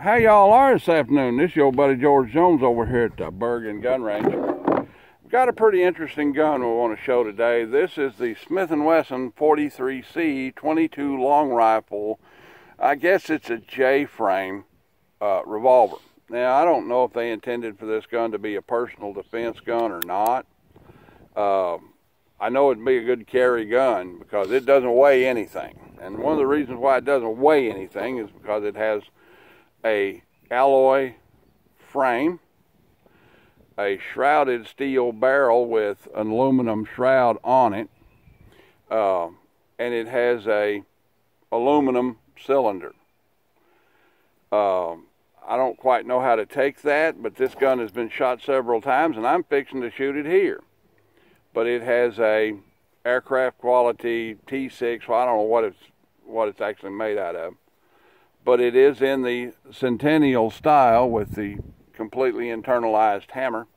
How y'all are this afternoon? This is your buddy George Jones over here at the Bergen Gun Range. We've got a pretty interesting gun we want to show today. This is the Smith & Wesson 43C 22 long rifle. I guess it's a Jframe revolver. Now, I don't know if they intended for this gun to be a personal defense gun or not. I know it'd be a good carry gun because it doesn't weigh anything. And one of the reasons why it doesn't weigh anything is because it has a alloy frame, a shrouded steel barrel with an aluminum shroud on it, and it has a aluminum cylinder. I don't quite know how to take that, but this gun has been shot several times, and I'm fixing to shoot it here. But it has a aircraft quality T6. Well, I don't know what it's actually made out of, but it is in the Centennial style with the completely internalized hammer,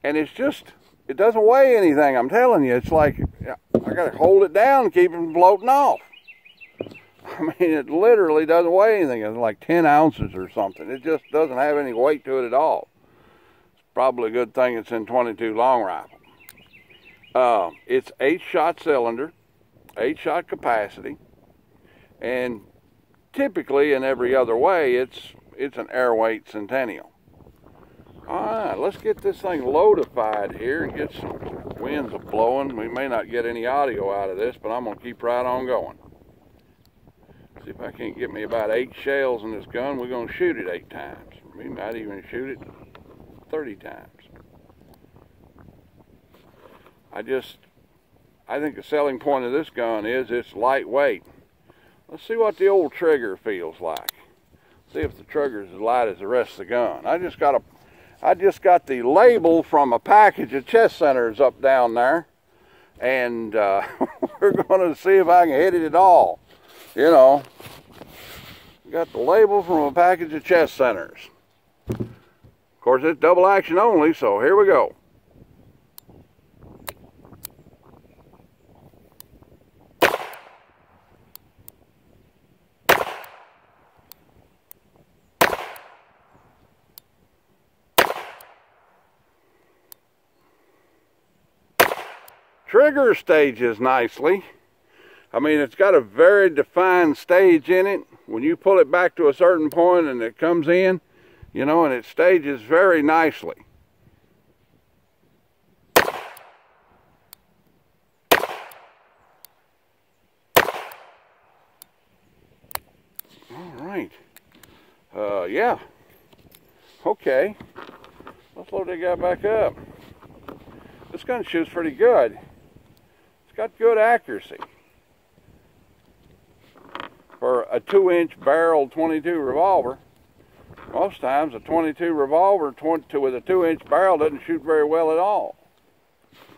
and it doesn't weigh anything. I'm telling you, it's like I gotta hold it down and keep it from floating off. I mean, it literally doesn't weigh anything. It's like 10 ounces or something. It just doesn't have any weight to it at all. It's probably a good thing it's in 22 long rifle. It's 8-shot cylinder, 8-shot capacity, and typically in every other way it's an airweight Centennial. Alright, let's get this thing loadified here and get some winds blowing. We may not get any audio out of this, but I'm going to keep right on going. See if I can't get me about 8 shells in this gun. We're going to shoot it 8 times. We might even shoot it 30 times. I think the selling point of this gun is it's lightweight. Let's see what the old trigger feels like. See if the trigger's as light as the rest of the gun. I just got the label from a package of chest centers up down there, and we're going to see if I can hit it at all. You know, got the label from a package of chest centers. Of course, it's double action only, so here we go. Trigger stages nicely. I mean, it's got a very defined stage in it. When you pull it back to a certain point and it comes in, you know, and it stages very nicely. All right. Yeah. Okay. Let's load that guy back up. This gun shoots pretty good. It's got good accuracy. For a 2-inch barrel 22 revolver, most times a 22 revolver with a 2-inch barrel doesn't shoot very well at all.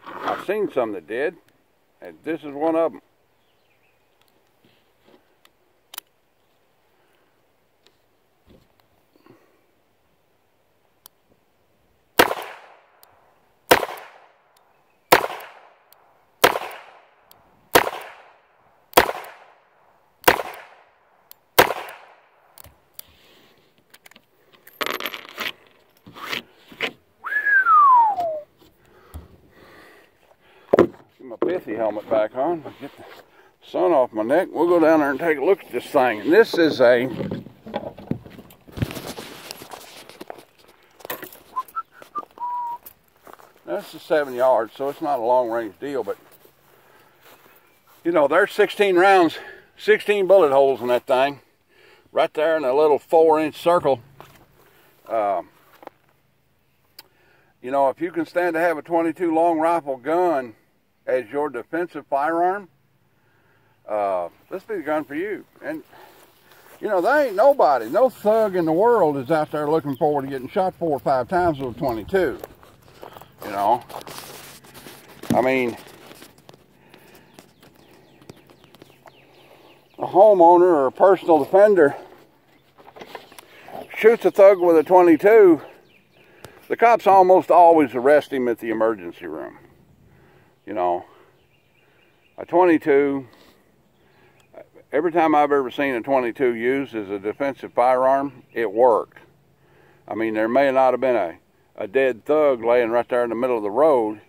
I've seen some that did, and this is one of them. My pithy helmet back on. Get the sun off my neck. We'll go down there and take a look at this thing. And this is that's a 7 yards, so it's not a long range deal, but you know, there's 16 rounds, 16 bullet holes in that thing, right there in a little 4-inch circle. You know, if you can stand to have a 22 long rifle gun as your defensive firearm, this be the gun for you. And you know, there ain't nobody, no thug in the world is out there looking forward to getting shot 4 or 5 times with a 22. You know, I mean, a homeowner or a personal defender shoots a thug with a 22, the cops almost always arrest him at the emergency room. You know, a 22, every time I've ever seen a 22 used as a defensive firearm, it worked. I mean, there may not have been a dead thug laying right there in the middle of the road,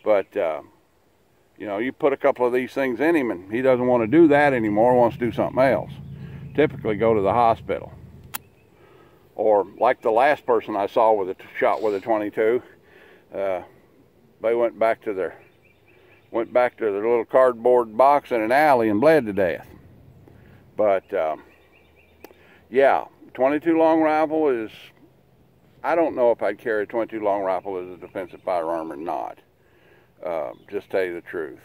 but you know, you put a couple of these things in him and he doesn't want to do that anymore, wants to do something else. Typically go to the hospital. Or like the last person I saw with a shot with a 22, they went back to their little cardboard box in an alley and bled to death. But yeah, 22 long rifle is, I don't know if I'd carry a 22 long rifle as a defensive firearm or not. Just tell you the truth.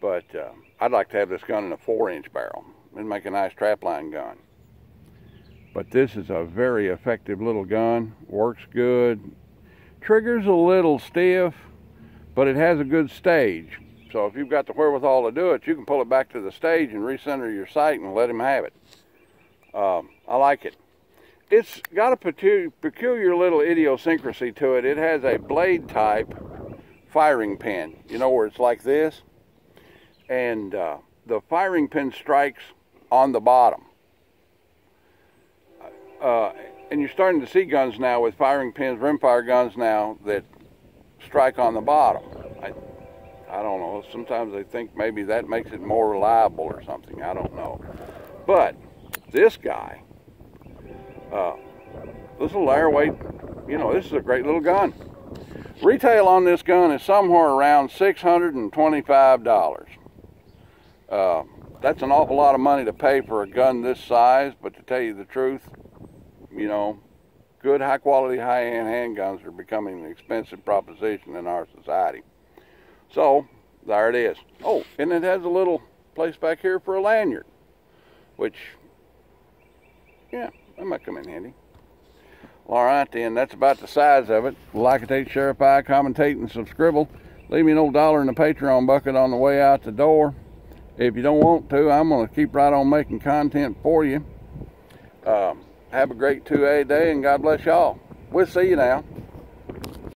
But I'd like to have this gun in a 4-inch barrel and make a nice trapline gun. But this is a very effective little gun. Works good. Trigger's a little stiff, but it has a good stage. So if you've got the wherewithal to do it, you can pull it back to the stage and recenter your sight and let him have it. I like it. It's got a peculiar little idiosyncrasy to it. It has a blade type firing pin, you know, where it's like this, and the firing pin strikes on the bottom. And you're starting to see guns now with firing pins, rimfire guns now, that strike on the bottom. I don't know, sometimes they think maybe that makes it more reliable or something, I don't know. But this guy, this little airweight, you know, this is a great little gun. Retail on this gun is somewhere around $625. That's an awful lot of money to pay for a gun this size, but to tell you the truth, you know, good high quality high-end handguns are becoming an expensive proposition in our society. So there it is. Oh, and it has a little place back here for a lanyard, which, yeah, that might come in handy. All right, then, that's about the size of it. Like, share, commentate, and subscribe. Leave me an old $1 in the Patreon bucket on the way out the door. If you don't want to, I'm going to keep right on making content for you. Have a great 2A day, and God bless y'all. We'll see you now.